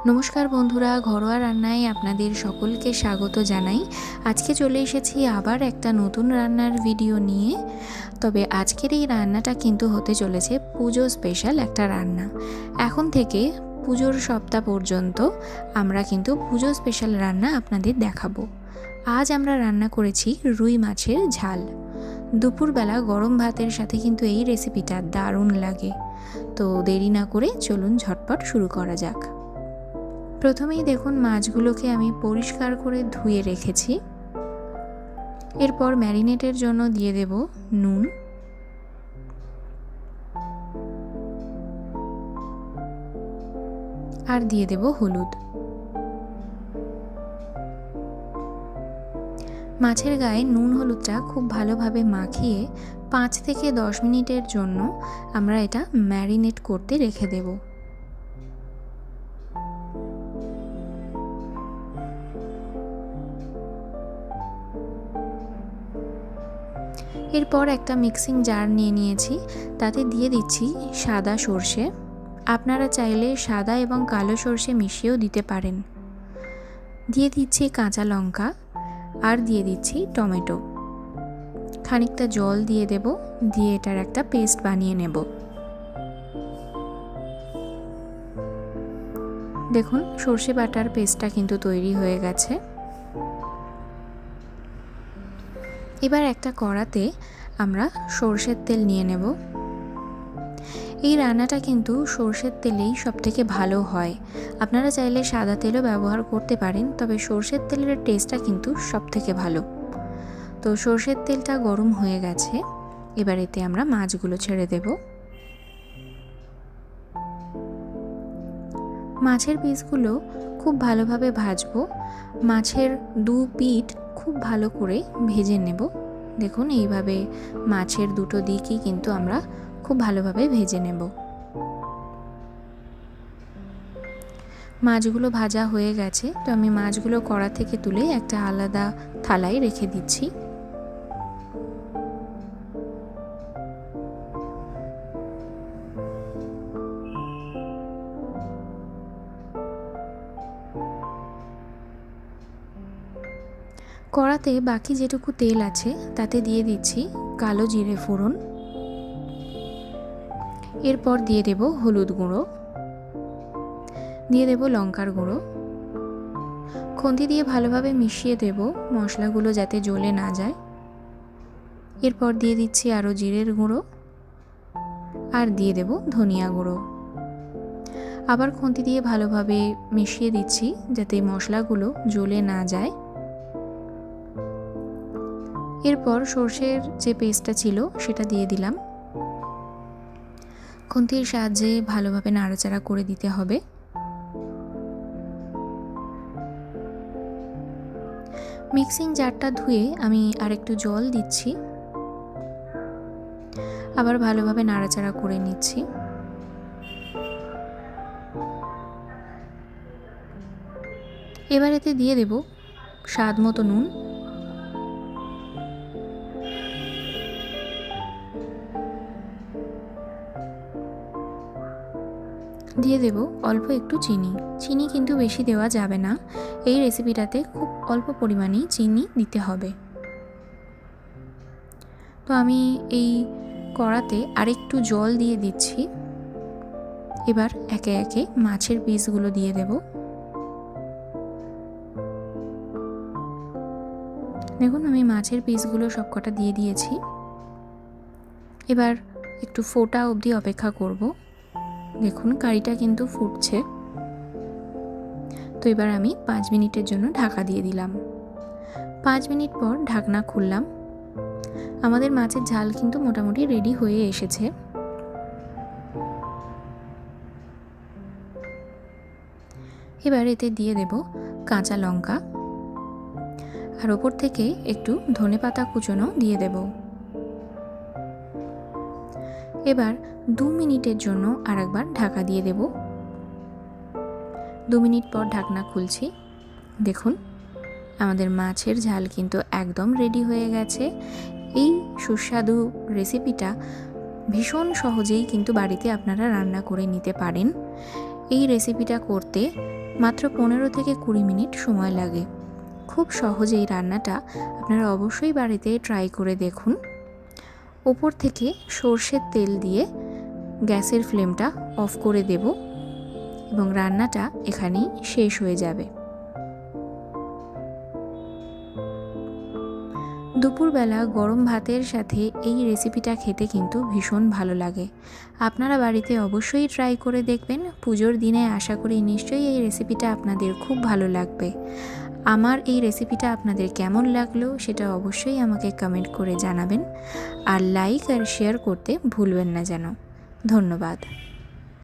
নমস্কার বন্ধুরা, ঘরোয়া রান্নায় আপনাদের সকলকে স্বাগত জানাই। আজকে চলে এসেছি আবার একটা নতুন রান্নার ভিডিও নিয়ে। তবে আজকের এই রান্নাটা কিন্তু হতে চলেছে পুজো স্পেশাল একটা রান্না। এখন থেকে পুজোর সপ্তাহ পর্যন্ত আমরা কিন্তু পুজো স্পেশাল রান্না আপনাদের দেখাবো। আজ আমরা রান্না করেছি রুই মাছের ঝাল। দুপুরবেলা গরম ভাতের সাথে কিন্তু এই রেসিপিটা দারুণ লাগে। তো দেরি না করে চলুন ঝটপট শুরু করা যাক। প্রথমেই দেখুন মাছগুলোকে আমি পরিষ্কার করে ধুয়ে রেখেছি। এরপর ম্যারিনেটের জন্য দিয়ে দেব নুন, আর দিয়ে দেব হলুদ। মাছের গায়ে নুন হলুদটা খুব ভালোভাবে মাখিয়ে 5 থেকে 10 মিনিটের জন্য আমরা এটা ম্যারিনেট করতে রেখে দেব। এরপর একটা মিক্সিং জার নিয়ে নিয়েছি, তাতে দিয়ে দিচ্ছি সাদা সর্ষে। আপনারা চাইলে সাদা এবং কালো সর্ষে মিশিয়েও দিতে পারেন। দিয়ে দিচ্ছি কাঁচা লঙ্কা, আর দিয়ে দিচ্ছি টমেটো। খানিকটা জল দিয়ে দেব, দিয়ে এটার একটা পেস্ট বানিয়ে নেব। দেখুন সর্ষে বাটার পেস্টটা কিন্তু তৈরি হয়ে গেছে। এবার একটা কড়াতে আমরা সর্ষের তেল নিয়ে নেব। এই রান্নাটা কিন্তু সর্ষের তেলেই সবথেকে ভালো হয়। আপনারা চাইলে সাদা তেলও ব্যবহার করতে পারেন, তবে সর্ষের তেলের টেস্টটা কিন্তু সবথেকে ভালো। তো সর্ষের তেলটা গরম হয়ে গেছে, এবার এতে আমরা মাছগুলো ছেড়ে দেব। মাছের পিসগুলো খুব ভালোভাবে ভাজবো। মাছের দু পিঠ খুব ভালো করে ভেজে নেব। দেখুন এইভাবে মাছের দুটো দিকই কিন্তু আমরা খুব ভালোভাবে ভেজে নেব। মাছগুলো ভাজা হয়ে গেছে, তো আমি মাছগুলো কড়া থেকে তুলে একটা আলাদা থালায় রেখে দিচ্ছি। কড়াতে বাকি যেটুকু তেল আছে তাতে দিয়ে দিচ্ছি কালো জিরে ফোড়ন। এরপর দিয়ে দেব হলুদ গুঁড়ো, দিয়ে দেব লঙ্কার গুঁড়ো। খুন্তি দিয়ে ভালোভাবে মিশিয়ে দেব মশলাগুলো যাতে জ্বলে না যায়। এরপর দিয়ে দিচ্ছি আরও জিরের গুঁড়ো, আর দিয়ে দেব ধনিয়া গুঁড়ো। আবার খুন্তি দিয়ে ভালোভাবে মিশিয়ে দিচ্ছি যাতে মশলাগুলো জ্বলে না যায়। এরপর সর্ষের যে পেস্টটা ছিল সেটা দিয়ে দিলাম। খুন্তির সাহায্যে ভালোভাবে নাড়াচাড়া করে দিতে হবে। মিক্সিং জারটা ধুয়ে আমি আরেকটু জল দিচ্ছি, আবার ভালোভাবে নাড়াচাড়া করে নিচ্ছি। এবার এতে দিয়ে দেব স্বাদ মতো নুন, দিয়ে দেব অল্প একটু চিনি। চিনি কিন্তু বেশি দেওয়া যাবে না, এই রেসিপিটাতে খুব অল্প পরিমাণেই চিনি দিতে হবে। তো আমি এই কড়াতে আরেকটু জল দিয়ে দিচ্ছি। এবার একে একে মাছের পিসগুলো দিয়ে দেব। দেখুন আমি মাছের পিসগুলো সবকটা দিয়ে দিয়েছি। এবার একটু ফোটা অবধি অপেক্ষা করব। দেখুন কারিটা কিন্তু ফুটছে। তো এবার আমি 5 মিনিটের জন্য ঢাকা দিয়ে দিলাম। 5 মিনিট পর ঢাকনা খুললাম। আমাদের মাছের ঝাল কিন্তু মোটামুটি রেডি হয়ে এসেছে। এবার এতে দিয়ে দেব কাঁচা লঙ্কা, আর ওপর থেকে একটু ধনেপাতা কুচনো দিয়ে দেব। এবার 2 মিনিটের জন্য আরেকবার ঢাকা দিয়ে দেব। 2 মিনিট পর ঢাকনা খুলছি। দেখুন আমাদের মাছের ঝাল কিন্তু একদম রেডি হয়ে গেছে। এই সুস্বাদু রেসিপিটা ভীষণ সহজেই কিন্তু বাড়িতে আপনারা রান্না করে নিতে পারেন। এই রেসিপিটা করতে মাত্র 15 থেকে 20 মিনিট সময় লাগে। খুব সহজে এই রান্নাটা আপনারা অবশ্যই বাড়িতে ট্রাই করে দেখুন। ওপর থেকে সর্ষের তেল দিয়ে গ্যাসের ফ্লেমটা অফ করে দেব এবং রান্নাটা এখানেই শেষ হয়ে যাবে। দুপুরবেলা গরম ভাতের সাথে এই রেসিপিটা খেতে কিন্তু ভীষণ ভালো লাগে। আপনারা বাড়িতে অবশ্যই ট্রাই করে দেখবেন। পুজোর দিনে আশা করি নিশ্চয়ই এই রেসিপিটা আপনাদের খুব ভালো লাগবে। আমার এই রেসিপিটা আপনাদের কেমন লাগলো সেটা অবশ্যই আমাকে কমেন্ট করে জানাবেন, আর লাইক আর শেয়ার করতে ভুলবেন না যেন। ধন্যবাদ।